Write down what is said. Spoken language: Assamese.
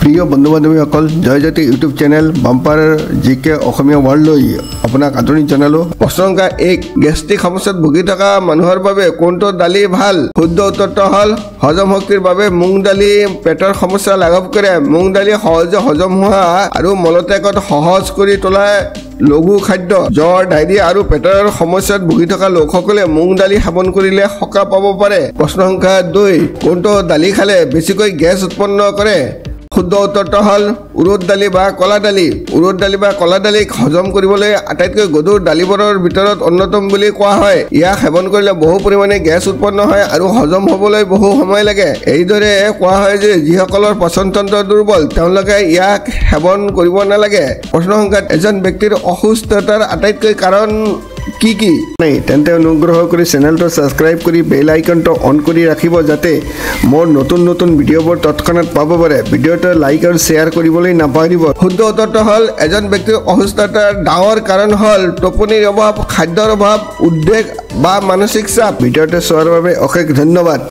প্ৰিয় বন্ধু বান্ধৱীসকল জয়জ্যোতি ইউটিউব চেনেল বাম্পাৰ জিকে অসমীয়া ৱৰ্ল্ডলৈ আপোনাক আদৰণি জনালোঁ। প্ৰশ্ন সংখ্যা 1 গেষ্ট্ৰিক সমস্যাত ভুগি থকা মানুহৰ বাবে কোনটো দালি ভাল? শুদ্ধ উত্তৰটো হ'ল হজম শক্তিৰ বাবে মুগ দালি পেটৰ সমস্যা লাঘৱ কৰে। মুগ দালি সহজে হজম হোৱা আৰু মলত্যাগত সহজ কৰি তোলা লঘু খাদ্য। জ্বৰ, ডায়েৰিয়া আৰু পেটৰ সমস্যাত ভুগি থকা লোকসকলে মুগ দালি সেৱন কৰিলে সকাহ পাব পাৰে। প্ৰশ্ন সংখ্যা 2 কোনটো দালি খালে বেছিকৈ গেছ উৎপন্ন কৰে? শুদ্ধ উত্তৰটো হ'ল উৰদ দালি বা কলা দালি। উৰদ দালি বা কলা দালিক হজম কৰিবলৈ আটাইতকৈ গধুৰ দালিবোৰৰ ভিতৰত অন্যতম বুলি কোৱা হয়। ইয়াক সেৱন কৰিলে বহু পৰিমাণে গেছ উৎপন্ন হয় আৰু হজম হ'বলৈ বহু সময় লাগে। এইদৰে কোৱা হয় যে যিসকলৰ পচনতন্ত্ৰ দুৰ্বল তেওঁলোকে ইয়াক সেৱন কৰিব নালাগে। প্ৰশ্ন সংখ্যাত এজন ব্যক্তিৰ অসুস্থতাৰ আটাইতকৈ কাৰণ কি কি? তেন্তে অনুগ্ৰহ কৰি চেনেলটো ছাবস্ক্ৰাইব কৰি বেল আইকনটো অন কৰি ৰাখিব যাতে মোৰ নতুন নতুন ভিডিঅ'বোৰ তৎক্ষণাত পাব পাৰে। ভিডিঅ'টো লাইক আৰু শ্বেয়াৰ কৰিবলৈ নাপাহৰিব। শুদ্ধ উত্তৰটো হ'ল এজন ব্যক্তিৰ অসুস্থতাৰ ডাঙৰ কাৰণ হ'ল টোপনিৰ অভাৱ, খাদ্যৰ অভাৱ, উদ্বেগ বা মানসিক চাপ। ভিডিঅ'টো চোৱাৰ বাবে অশেষ ধন্যবাদ।